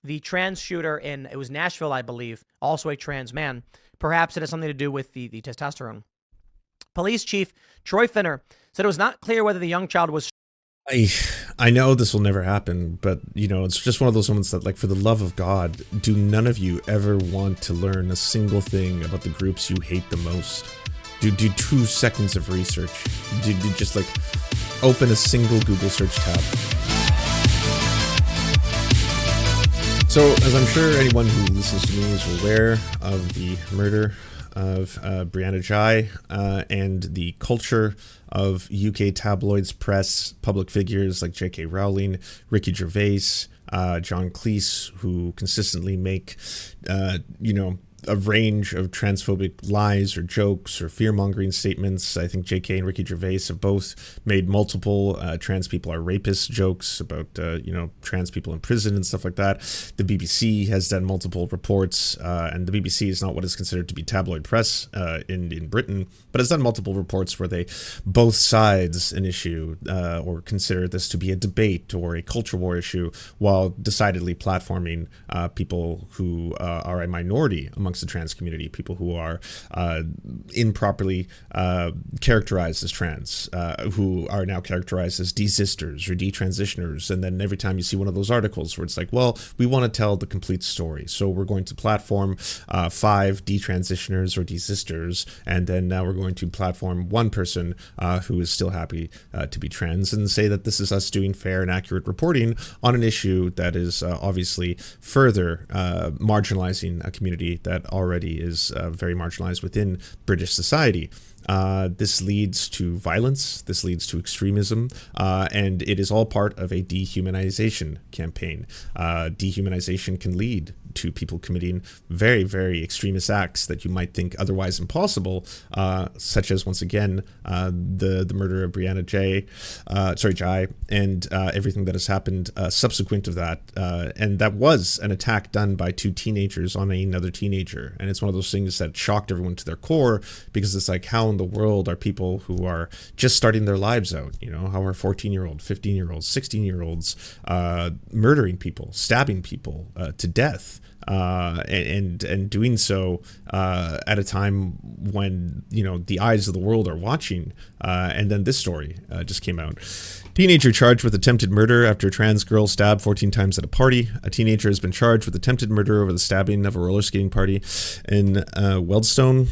the trans shooter in, it was Nashville, I believe, also a trans man. Perhaps it has something to do with the testosterone. Police Chief Troy Finner said it was not clear whether the young child was... I know this will never happen, but, you know, it's just one of those moments that, like, for the love of God, do none of you ever want to learn a single thing about the groups you hate the most? Do 2 seconds of research. Do just, like, open a single Google search tab. So, as I'm sure anyone who listens to me is aware of the murder of Brianna Ghey and the culture of UK tabloids, press, public figures like J.K. Rowling, Ricky Gervais, John Cleese, who consistently make, a range of transphobic lies or jokes or fear-mongering statements. I think JK and Ricky Gervais have both made multiple trans people are rapists jokes about, trans people in prison and stuff like that. The BBC has done multiple reports, and the BBC is not what is considered to be tabloid press in Britain, but has done multiple reports where they both sides an issue or consider this to be a debate or a culture war issue, while decidedly platforming people who are a minority amongst the trans community, people who are improperly characterized as trans, who are now characterized as desisters or detransitioners. And then every time you see one of those articles where it's like, well, we want to tell the complete story, so we're going to platform 5 detransitioners or desisters, and then now we're going to platform one person who is still happy to be trans, and say that this is us doing fair and accurate reporting on an issue that is obviously further marginalizing a community that already is very marginalized within British society. This leads to violence, this leads to extremism, and it is all part of a dehumanization campaign. Dehumanization can lead to people committing very, very extremist acts that you might think otherwise impossible, such as, once again, the murder of Brianna Ghey, and everything that has happened subsequent of that. And that was an attack done by 2 teenagers on another teenager. And it's one of those things that shocked everyone to their core, because it's like, how in the world are people who are just starting their lives out, how are 14-year-old, 15-year-olds, 16-year-olds murdering people, stabbing people to death? And doing so at a time when the eyes of the world are watching, and then this story just came out. Teenager charged with attempted murder after a trans girl stabbed 14 times at a party. A teenager has been charged with attempted murder over the stabbing of a roller skating party in Wealdstone.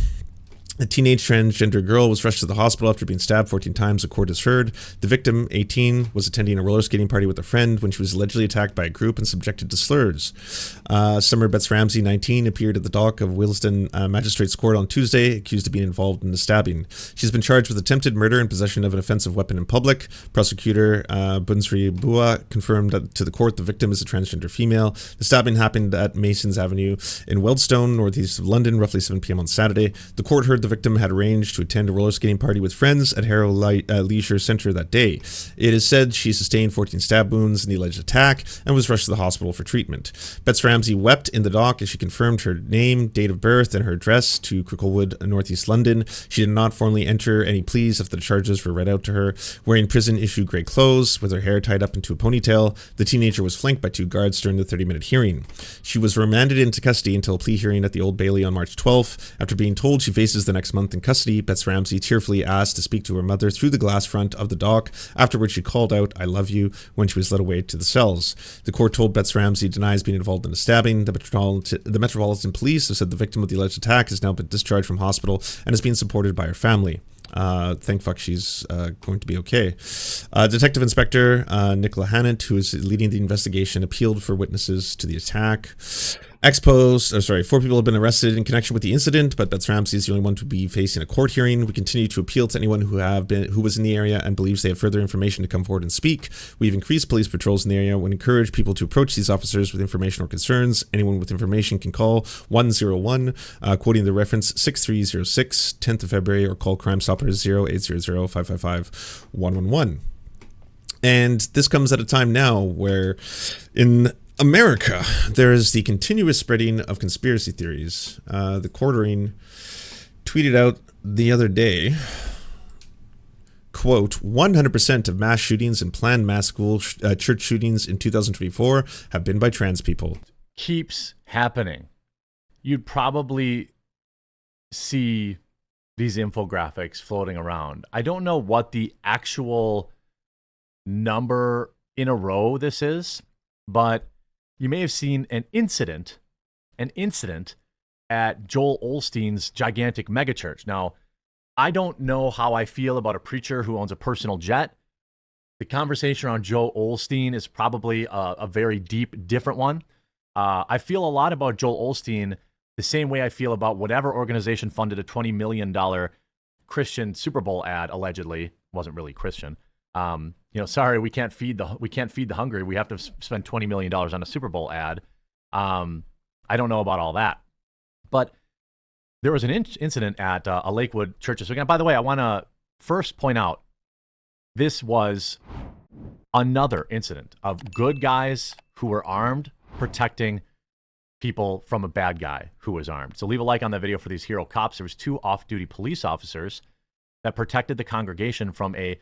A teenage transgender girl was rushed to the hospital after being stabbed 14 times, a court has heard. The victim, 18, was attending a roller skating party with a friend when she was allegedly attacked by a group and subjected to slurs. Summer Betts-Ramsey, 19, appeared at the dock of Wealdstone Magistrates Court on Tuesday, accused of being involved in the stabbing. She's been charged with attempted murder and possession of an offensive weapon in public. Prosecutor Bunsri Bua confirmed to the court the victim is a transgender female. The stabbing happened at Masons Avenue in Wealdstone, northeast of London, roughly 7 p.m. on Saturday. The court heard the victim had arranged to attend a roller skating party with friends at Harrow Leisure Centre that day. It is said she sustained 14 stab wounds in the alleged attack and was rushed to the hospital for treatment. Betts-Ramsey wept in the dock as she confirmed her name, date of birth, and her address to Cricklewood, northeast London. She did not formally enter any pleas after the charges were read out to her. Wearing prison-issued grey clothes, with her hair tied up into a ponytail, the teenager was flanked by 2 guards during the 30-minute hearing. She was remanded into custody until a plea hearing at the Old Bailey on March 12th. After being told she faces the next month in custody, Betts-Ramsey tearfully asked to speak to her mother through the glass front of the dock. Afterwards, she called out, "I love you," when she was led away to the cells. The court told Betts-Ramsey denies being involved in a stabbing. The Metropolitan Police have said the victim of the alleged attack has now been discharged from hospital and is being supported by her family. Thank fuck she's going to be okay. Detective Inspector Nicola Hannett, who is leading the investigation, appealed for witnesses to the attack. 4 people have been arrested in connection with the incident, but Betts-Ramsey is the only one to be facing a court hearing. We continue to appeal to anyone who was in the area and believes they have further information to come forward and speak. We've increased police patrols in the area and encourage people to approach these officers with information or concerns. Anyone with information can call 101, quoting the reference 6306, 10th of February, or call Crime Stoppers 0800 555 111. And this comes at a time now where in America, there is the continuous spreading of conspiracy theories. The Quartering tweeted out the other day, quote, 100% of mass shootings and planned mass school church shootings in 2024 have been by trans people. keeps happening, you'd probably see these infographics floating around. I don't know what the actual number in a row this is, but you may have seen an incident at Joel Osteen's gigantic megachurch. Now, I don't know how I feel about a preacher who owns a personal jet. The conversation around Joel Osteen is probably a very deep, different one. I feel a lot about Joel Osteen the same way I feel about whatever organization funded a $20 million Christian Super Bowl ad, allegedly. Wasn't really Christian. Sorry, we can't feed the hungry. We have to spend $20 million on a Super Bowl ad. I don't know about all that. But there was an incident at a Lakewood Church this weekend. By the way, I want to first point out, this was another incident of good guys who were armed protecting people from a bad guy who was armed. So leave a like on that video for these hero cops. There was 2 off-duty police officers that protected the congregation from a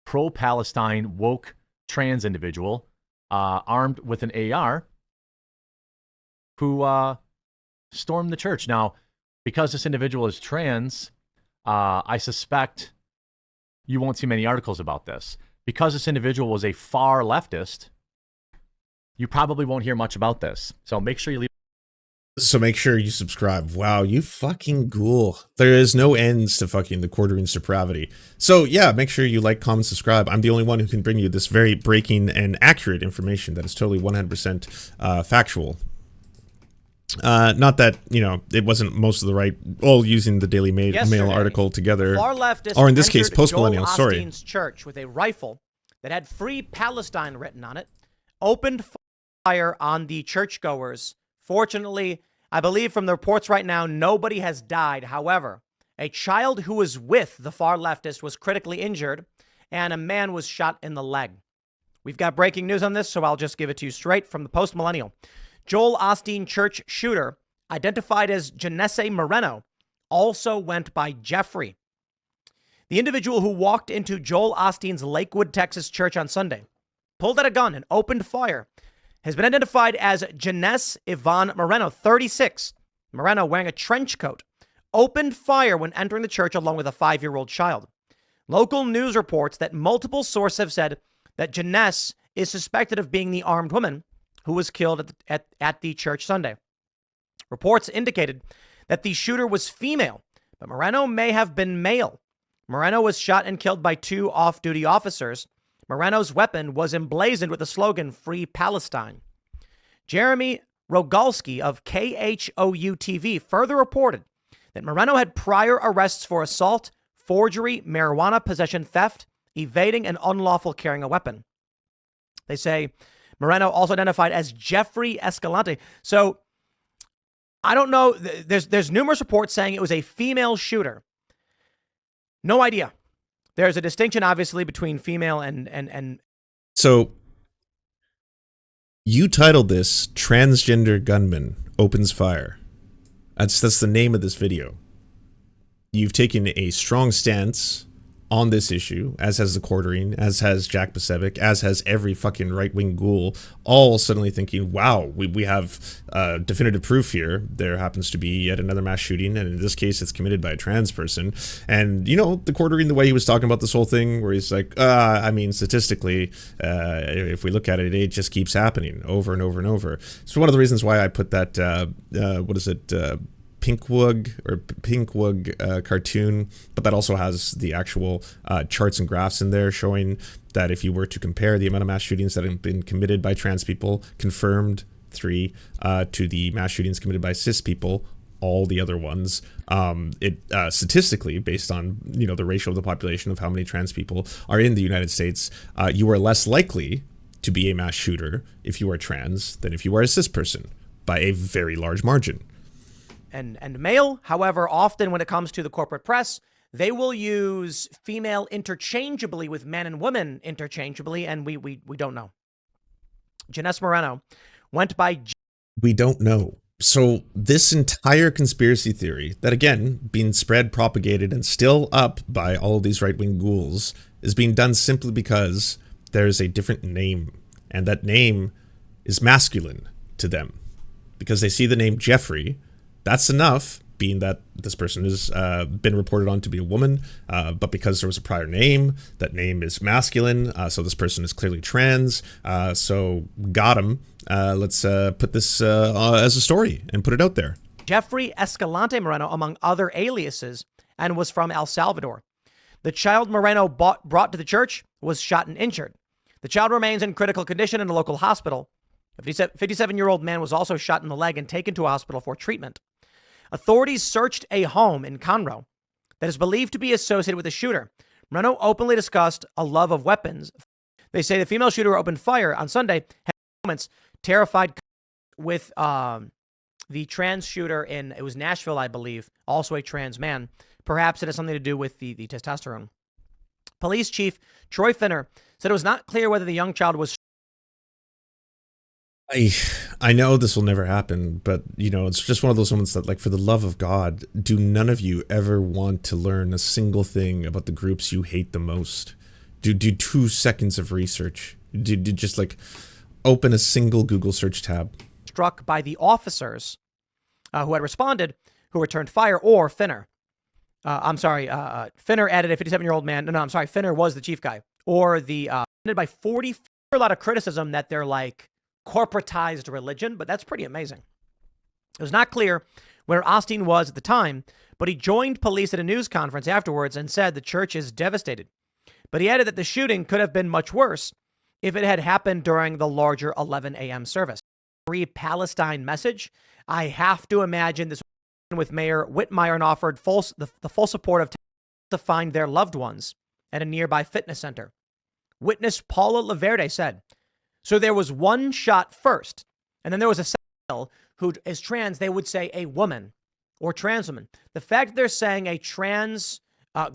pro-Palestine woke trans individual armed with an AR who stormed the church. Now, because this individual is trans, I suspect you won't see many articles about this. Because this individual was a far leftist, you probably won't hear much about this. So make sure you leave. So make sure you subscribe. Wow, you fucking ghoul. There is no ends to fucking the quartering's depravity. So yeah, make sure you like, comment, subscribe. I'm the only one who can bring you this very breaking and accurate information that is totally 100% factual. Not that, it wasn't most of the right, all using the Daily Mail article together. Far leftists or in this case, Joel post-millennial, sorry. Osteen's church with a rifle that had Free Palestine written on it, opened fire on the churchgoers. Fortunately, I believe from the reports right now, nobody has died. However, a child who was with the far leftist was critically injured, and a man was shot in the leg. We've got breaking news on this, so I'll just give it to you straight from the post-millennial. Joel Osteen church shooter, identified as Janesse Moreno, also went by Jeffrey. The individual who walked into Joel Osteen's Lakewood, Texas church on Sunday, pulled out a gun and opened fire, has been identified as Janesse Ivan Moreno, 36. Moreno, wearing a trench coat, opened fire when entering the church along with a 5-year-old child. Local news reports that multiple sources have said that Janesse is suspected of being the armed woman who was killed at the church Sunday. Reports indicated that the shooter was female, but Moreno may have been male. Moreno was shot and killed by 2 off-duty officers. Moreno's weapon was emblazoned with the slogan, Free Palestine. Jeremy Rogalski of KHOU-TV further reported that Moreno had prior arrests for assault, forgery, marijuana possession, theft, evading, and unlawful carrying a weapon. They say Moreno also identified as Jeffrey Escalante. So I don't know. There's numerous reports saying it was a female shooter. No idea. There's a distinction, obviously, between female and. So you titled this "Transgender Gunman Opens Fire." That's the name of this video. You've taken a strong stance on this issue, as has the quartering, as has Jack Pacevic, as has every fucking right-wing ghoul, all suddenly thinking, wow, we have definitive proof here. There happens to be yet another mass shooting, and in this case, it's committed by a trans person. And, the quartering, the way he was talking about this whole thing, where he's like, statistically, if we look at it, it just keeps happening over and over and over. So one of the reasons why I put that, Pinkwug cartoon, but that also has the actual charts and graphs in there showing that if you were to compare the amount of mass shootings that have been committed by trans people, confirmed 3, to the mass shootings committed by cis people, all the other ones, it statistically, based on the ratio of the population of how many trans people are in the United States, you are less likely to be a mass shooter if you are trans than if you are a cis person by a very large margin. And male. However, often when it comes to the corporate press, they will use female interchangeably with men and women interchangeably, and we don't know. Janesse Moreno went by... We don't know. So this entire conspiracy theory that, again, being spread, propagated, and still up by all of these right-wing ghouls is being done simply because there is a different name, and that name is masculine. to them because they see the name Jeffrey. That's enough, being that this person has been reported on to be a woman, but because there was a prior name, that name is masculine, so this person is clearly trans, so got him. Let's put this as a story and put it out there. Jeffrey Escalante Moreno, among other aliases, and was from El Salvador. The child Moreno brought to the church was shot and injured. The child remains in critical condition in a local hospital. A 57-year-old man was also shot in the leg and taken to a hospital for treatment. Authorities searched a home in Conroe that is believed to be associated with the shooter. Moreno openly discussed a love of weapons. They say the female shooter who opened fire on Sunday had moments terrified with the trans shooter it was Nashville, I believe, also a trans man. Perhaps it has something to do with the testosterone. Police Chief Troy Finner said it was not clear whether the young child was. I know this will never happen, but, it's just one of those moments that, like, for the love of God, do none of you ever want to learn a single thing about the groups you hate the most? Do 2 seconds of research. Do just, like, open a single Google search tab. Struck by the officers who had responded, who returned fire, or Finner. Finner added a 57-year-old man. No, I'm sorry. Finner was the chief guy. Or by 40. A lot of criticism that they're like corporatized religion, but that's pretty amazing. It was not clear where Osteen was at the time, but he joined police at a news conference afterwards and said the church is devastated. But he added that the shooting could have been much worse if it had happened during the larger 11 a.m. service. Free Palestine message. I have to imagine this with Mayor Whitmire and offered the full support of to find their loved ones at a nearby fitness center. Witness Paula Laverde said, so there was one shot first, and then there was a second who is trans. They would say a woman or trans woman. The fact that they're saying a trans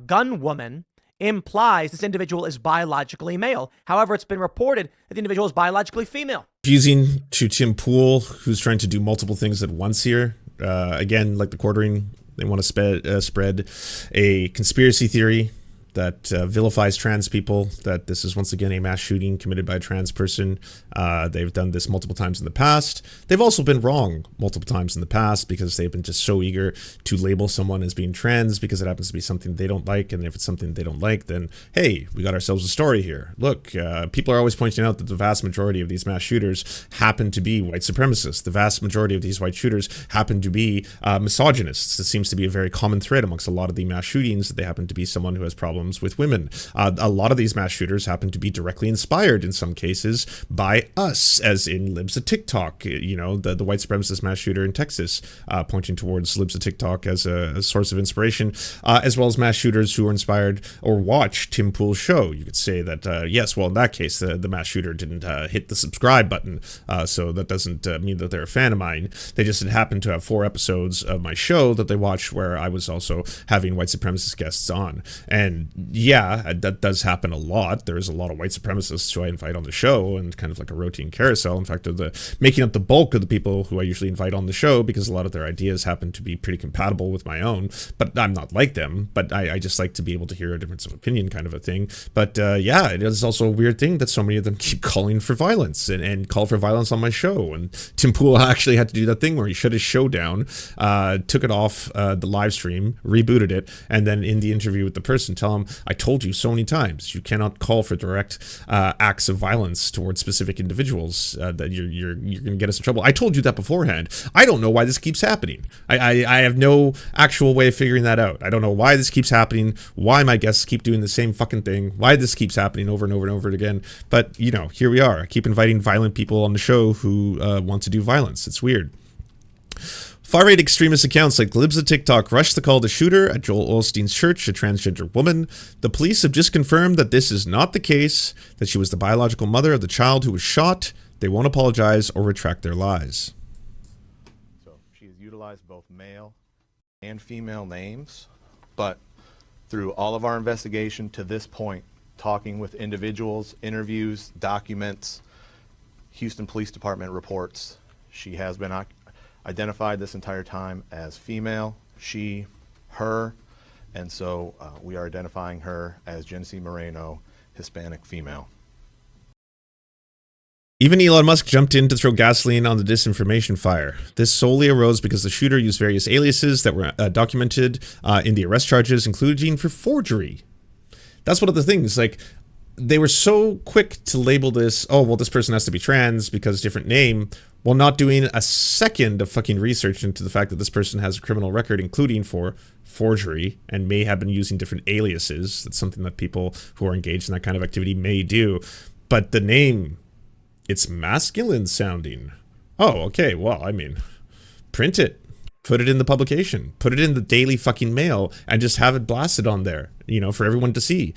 gun woman implies this individual is biologically male. However, it's been reported that the individual is biologically female. Confusing to Tim Pool, who's trying to do multiple things at once here. Again, like the quartering, they want to spread a conspiracy theory that vilifies trans people, that this is once again a mass shooting committed by a trans person. They've done this multiple times in the past. They've also been wrong multiple times in the past because they've been just so eager to label someone as being trans because it happens to be something they don't like. And if it's something they don't like, then, hey, we got ourselves a story here. Look, people are always pointing out that the vast majority of these mass shooters happen to be white supremacists. The vast majority of these white shooters happen to be misogynists. It seems to be a very common thread amongst a lot of the mass shootings that they happen to be someone who has problems with women. A lot of these mass shooters happen to be directly inspired in some cases by us, as in Libs of TikTok, the white supremacist mass shooter in Texas, pointing towards Libs of TikTok as a source of inspiration, as well as mass shooters who are inspired or watch Tim Pool's show. You could say that, yes, well, in that case, the mass shooter didn't hit the subscribe button, so that doesn't mean that they're a fan of mine. They just happened to have 4 episodes of my show that they watched where I was also having white supremacist guests on. And yeah, that does happen a lot. There's a lot of white supremacists who I invite on the show, and kind of like a rotating carousel. In fact, they're making up the bulk of the people who I usually invite on the show because a lot of their ideas happen to be pretty compatible with my own. But I'm not like them. But I just like to be able to hear a difference of opinion, kind of a thing. But yeah, it is also a weird thing that so many of them keep calling for violence and call for violence on my show. And Tim Pool actually had to do that thing where he shut his show down, took it off the live stream, rebooted it, and then in the interview with the person, tell him, I told you so many times, you cannot call for direct acts of violence towards specific individuals, that you're going to get us in trouble. I told you that beforehand. I don't know why this keeps happening. I have no actual way of figuring that out. I don't know why this keeps happening, why my guests keep doing the same fucking thing, why this keeps happening over and over and over again. But, here we are. I keep inviting violent people on the show who want to do violence. It's weird. Far-right extremist accounts like Libs of TikTok rushed to call the shooter at Joel Osteen's church a transgender woman. The police have just confirmed that this is not the case, that she was the biological mother of the child who was shot. They won't apologize or retract their lies. So she has utilized both male and female names, but through all of our investigation to this point, talking with individuals, interviews, documents, Houston Police Department reports, she has been identified this entire time as female, she, her, and so we are identifying her as Genesee Moreno, Hispanic female. Even Elon Musk jumped in to throw gasoline on the disinformation fire. This solely arose because the shooter used various aliases that were documented in the arrest charges, including for forgery. That's one of the things, like, they were so quick to label this, oh, well, this person has to be trans because different name, while not doing a second of fucking research into the fact that this person has a criminal record, including for forgery, and may have been using different aliases. That's something that people who are engaged in that kind of activity may do. But the name, it's masculine sounding. Oh, okay, well, I mean, print it. Put it in the publication. Put it in the Daily fucking Mail and just have it blasted on there, you know, for everyone to see.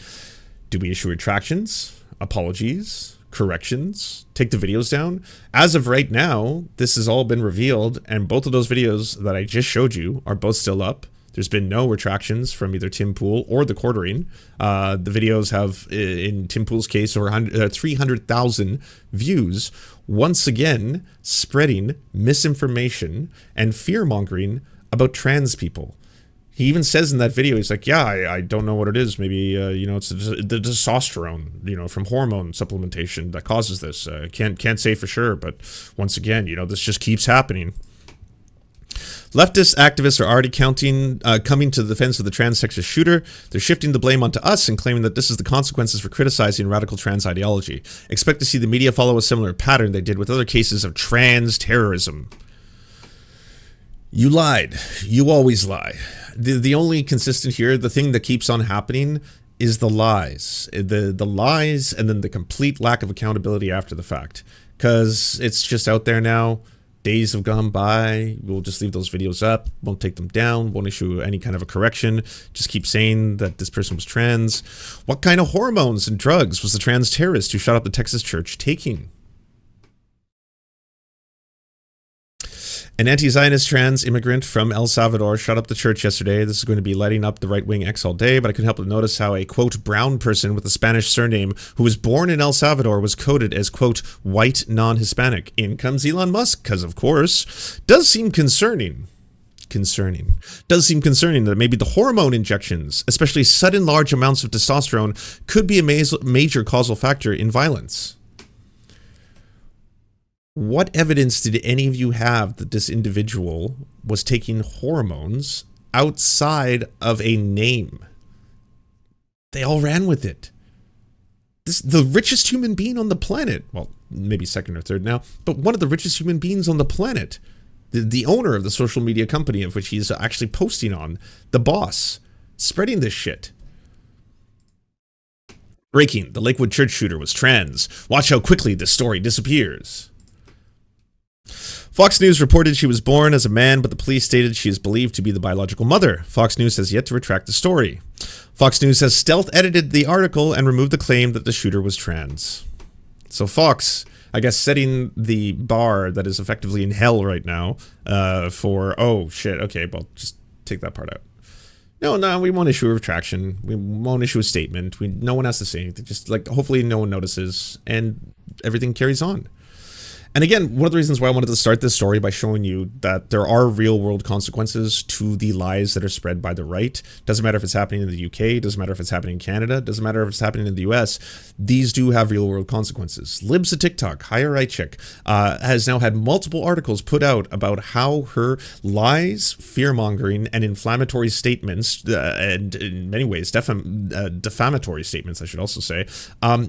Do we issue retractions, apologies, corrections, take the videos down? As of right now, this has all been revealed, and both of those videos that I just showed you are both still up. There's been no retractions from either Tim Pool or the quartering. The videos have, in Tim Pool's case, over 300,000 views, once again spreading misinformation and fear-mongering about trans people. He even says in that video, he's like, yeah, I don't know what it is. Maybe, you know, it's the testosterone, you know, from hormone supplementation that causes this. Can't say for sure, but once again, you know, this just keeps happening. Leftist activists are already coming to the defense of the trans-sexist shooter. They're shifting the blame onto us and claiming that this is the consequences for criticizing radical trans ideology. Expect to see the media follow a similar pattern they did with other cases of trans terrorism. You lied. You always lie. The only consistent here, the thing that keeps on happening is the lies. The lies and then the complete lack of accountability after the fact. Because it's just out there now. Days have gone by. We'll just leave those videos up. Won't take them down. Won't issue any kind of a correction. Just keep saying that this person was trans. What kind of hormones and drugs was the trans terrorist who shot up the Texas church taking? An anti-Zionist trans immigrant from El Salvador shot up the church yesterday. This is going to be lighting up the right-wing X all day, but I couldn't help but notice how a, quote, brown person with a Spanish surname who was born in El Salvador was coded as, quote, white non-Hispanic. In comes Elon Musk, because of course. Does seem concerning. Does seem concerning that maybe the hormone injections, especially sudden large amounts of testosterone, could be a major causal factor in violence. What evidence did any of you have that this individual was taking hormones outside of a name? They all ran with it. The richest human being on the planet, well, maybe second or third now, but one of the richest human beings on the planet, the owner of the social media company of which he's actually posting on, the boss, spreading this shit. Breaking, the Lakewood Church shooter was trans. Watch how quickly this story disappears. Fox News reported she was born as a man, but the police stated she is believed to be the biological mother. Fox News has yet to retract the story. Fox News has stealth-edited the article and removed the claim that the shooter was trans. So Fox, I guess, setting the bar that is effectively in hell right now for, oh, shit, okay, well, just take that part out. No, we won't issue a retraction. We won't issue a statement. No one has to say anything. Just, like, hopefully no one notices, and everything carries on. And again, one of the reasons why I wanted to start this story by showing you that there are real-world consequences to the lies that are spread by the right. Doesn't matter if it's happening in the UK, doesn't matter if it's happening in Canada, doesn't matter if it's happening in the US. These do have real-world consequences. Libs of TikTok, Higher Right Chick, has now had multiple articles put out about how her lies, fear-mongering, and inflammatory statements, and in many ways defamatory statements, I should also say,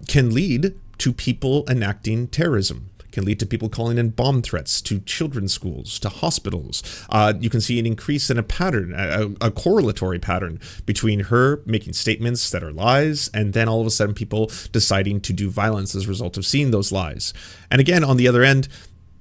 can lead to people enacting terrorism. Can lead to people calling in bomb threats to children's schools, to hospitals. You can see an increase in a pattern, a correlatory pattern between her making statements that are lies and then all of a sudden people deciding to do violence as a result of seeing those lies. And again, on the other end,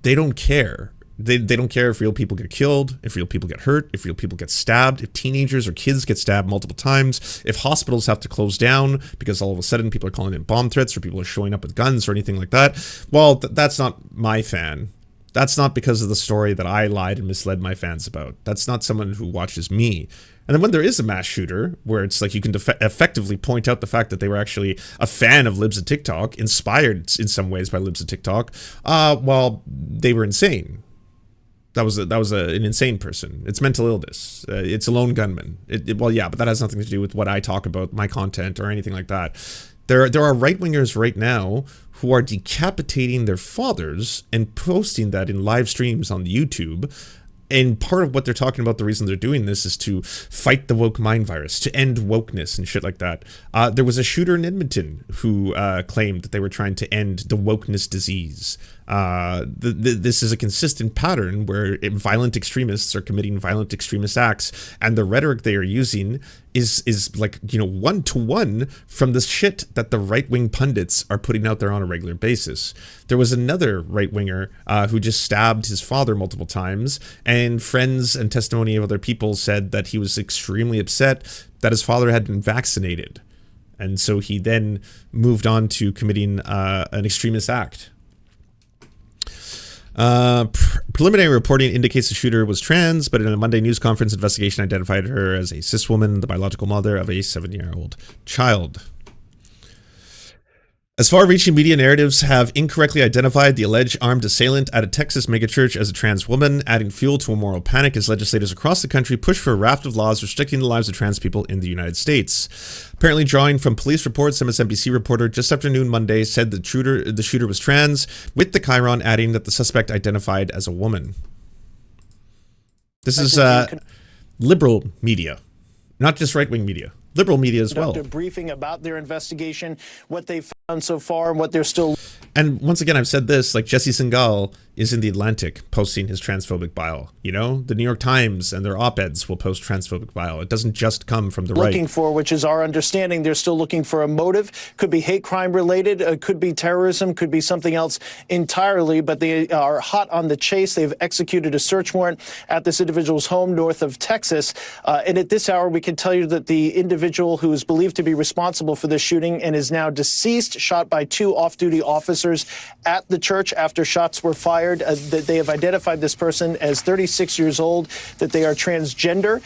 they don't care. They don't care if real people get killed, if real people get hurt, if real people get stabbed, if teenagers or kids get stabbed multiple times, if hospitals have to close down because all of a sudden people are calling in bomb threats or people are showing up with guns or anything like that. Well, that's not my fan. That's not because of the story that I lied and misled my fans about. That's not someone who watches me. And then when there is a mass shooter, where it's like you can effectively point out the fact that they were actually a fan of Libs of TikTok, inspired in some ways by Libs of TikTok, well, they were insane. That was an insane person. It's mental illness. It's a lone gunman. Well, yeah, but that has nothing to do with what I talk about, my content, or anything like that. There are right-wingers right now who are decapitating their fathers and posting that in live streams on YouTube. And part of what they're talking about, the reason they're doing this, is to fight the woke mind virus, to end wokeness and shit like that. There was a shooter in Edmonton who claimed that they were trying to end the wokeness disease. This is a consistent pattern where violent extremists are committing violent extremist acts, and the rhetoric they are using is like, you know, 1-to-1 from the shit that the right-wing pundits are putting out there on a regular basis. There was another right-winger who just stabbed his father multiple times, and friends and testimony of other people said that he was extremely upset that his father had been vaccinated. And so he then moved on to committing an extremist act. Preliminary reporting indicates the shooter was trans, but in a Monday news conference, investigation identified her as a cis woman, the biological mother of a 7-year-old child. As far-reaching media narratives have incorrectly identified the alleged armed assailant at a Texas megachurch as a trans woman, adding fuel to a moral panic as legislators across the country push for a raft of laws restricting the lives of trans people in the United States. Apparently drawing from police reports, MSNBC reporter just after noon Monday said the shooter was trans, with the chyron adding that the suspect identified as a woman. This is liberal media, not just right-wing media. Liberal media as well. A briefing about their investigation, what they've found so far, and what they're still. And once again, I've said this, like Jesse Singal is in the Atlantic posting his transphobic bile. You know, the New York Times and their op-eds will post transphobic bile. It doesn't just come from the right. Looking for, which is our understanding, they're still looking for a motive. Could be hate crime related, could be terrorism, could be something else entirely, but they are hot on the chase. They've executed a search warrant at this individual's home north of Texas. And at this hour, we can tell you that the individual who is believed to be responsible for this shooting and is now deceased, shot by 2 off-duty officers at the church after shots were fired. That they have identified this person as 36 years old, that they are transgender.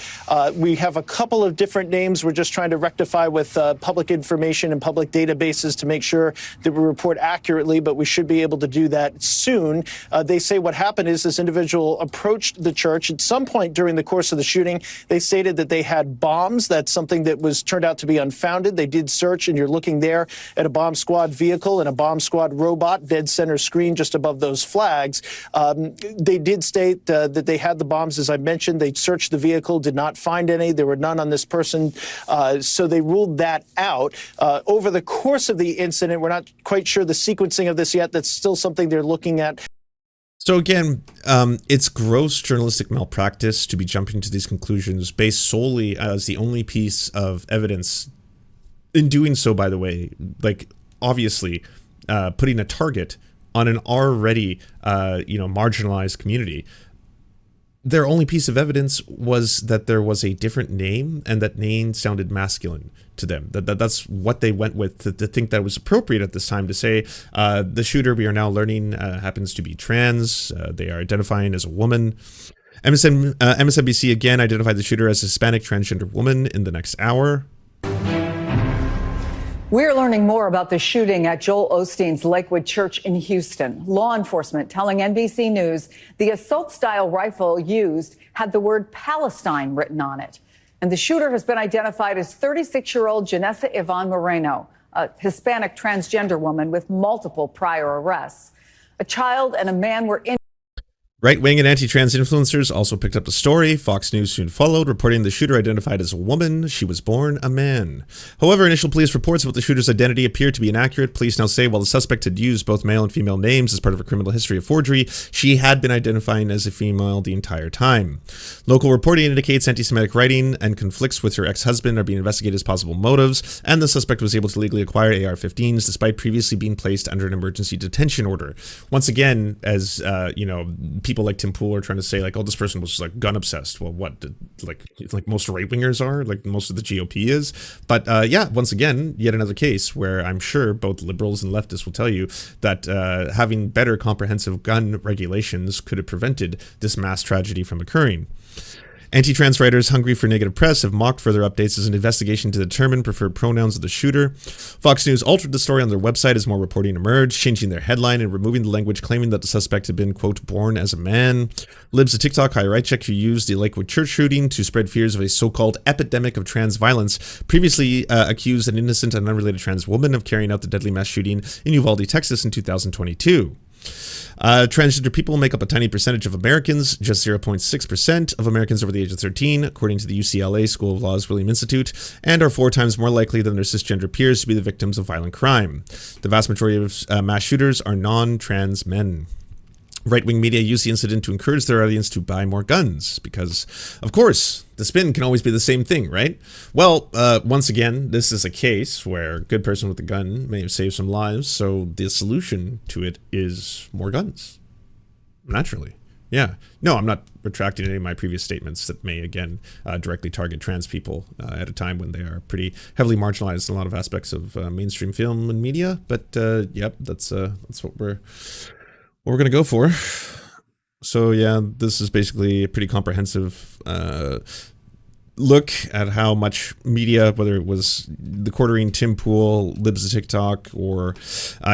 We have a couple of different names. We're just trying to rectify with public information and public databases to make sure that we report accurately, but we should be able to do that soon. They say what happened is this individual approached the church at some point during the course of the shooting. They stated that they had bombs. That's something that was turned out to be unfounded. They did search, and you're looking there at a bomb squad vehicle and a bomb squad robot dead center screen just above those flags. They did state that they had the bombs, as I mentioned. They searched the vehicle, did not find any. There were none on this person, so they ruled that out. Over the course of the incident, we're not quite sure the sequencing of this yet. That's still something they're looking at. So again, it's gross journalistic malpractice to be jumping to these conclusions based solely as the only piece of evidence. In doing so, by the way, like obviously putting a target on an already marginalized community. Their only piece of evidence was that there was a different name, and that name sounded masculine to them. That's what they went with to think that was appropriate at this time to say the shooter, we are now learning, happens to be trans. They are identifying as a woman. MSNBC again identified the shooter as a Hispanic transgender woman in the next hour. We're learning more about the shooting at Joel Osteen's Lakewood Church in Houston. Law enforcement telling NBC News the assault-style rifle used had the word Palestine written on it. And the shooter has been identified as 36-year-old Janessa Yvonne Moreno, a Hispanic transgender woman with multiple prior arrests. A child and a man were in. Right-wing and anti-trans influencers also picked up the story. Fox News soon followed, reporting the shooter identified as a woman. She was born a man. However, initial police reports about the shooter's identity appear to be inaccurate. Police now say while the suspect had used both male and female names as part of a criminal history of forgery, she had been identifying as a female the entire time. Local reporting indicates anti-Semitic writing and conflicts with her ex-husband are being investigated as possible motives, and the suspect was able to legally acquire AR-15s despite previously being placed under an emergency detention order. Once again, as people like Tim Pool are trying to say, like, oh, this person was like gun obsessed. Well, what, like most right wingers are, like most of the GOP is. But yeah, once again, yet another case where I'm sure both liberals and leftists will tell you that having better comprehensive gun regulations could have prevented this mass tragedy from occurring. Anti-trans writers hungry for negative press have mocked further updates as an investigation to determine preferred pronouns of the shooter. Fox News altered the story on their website as more reporting emerged, changing their headline and removing the language claiming that the suspect had been, quote, born as a man. Libs of TikTok high right check who used the Lakewood Church shooting to spread fears of a so-called epidemic of trans violence previously accused an innocent and unrelated trans woman of carrying out the deadly mass shooting in Uvalde, Texas in 2022. Transgender people make up a tiny percentage of Americans, just 0.6% of Americans over the age of 13, according to the UCLA School of Law's William Institute, and are 4 times more likely than their cisgender peers to be the victims of violent crime. The vast majority of mass shooters are non-trans men. Right-wing media use the incident to encourage their audience to buy more guns because, of course, the spin can always be the same thing, right? Well, once again, this is a case where a good person with a gun may have saved some lives, so the solution to it is more guns. Naturally. Yeah. No, I'm not retracting any of my previous statements that may, again, directly target trans people at a time when they are pretty heavily marginalized in a lot of aspects of mainstream film and media. But, yep, that's what we're going to go for. So yeah, this is basically a pretty comprehensive look at how much media, whether it was the Quartering, Tim Pool, Libs of TikTok, or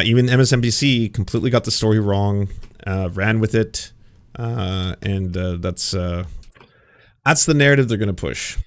even MSNBC, completely got the story wrong, ran with it, and that's the narrative they're going to push.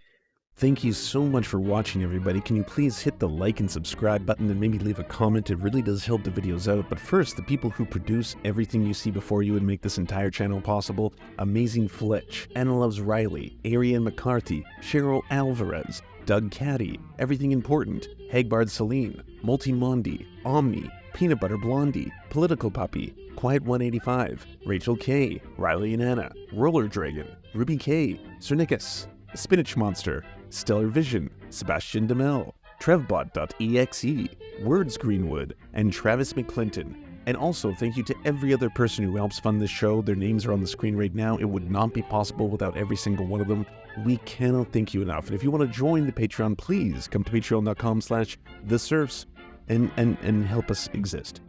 Thank you so much for watching, everybody. Can you please hit the like and subscribe button and maybe leave a comment? It really does help the videos out. But first, the people who produce everything you see before you and make this entire channel possible: Amazing Fletch, Anna Loves Riley, Ariane McCarthy, Cheryl Alvarez, Doug Caddy, Everything Important, Hagbard Celine, Multimondi, Omni, Peanut Butter Blondie, Political Puppy, Quiet 185, Rachel K, Riley and Anna, Roller Dragon, Ruby K, Cernicus, Spinach Monster, Stellar Vision, Sebastian DeMel, Trevbot.exe, Words Greenwood, and Travis McClinton. And also, thank you to every other person who helps fund this show. Their names are on the screen right now. It would not be possible without every single one of them. We cannot thank you enough. And if you want to join the Patreon, please come to patreon.com/theserfs and help us exist.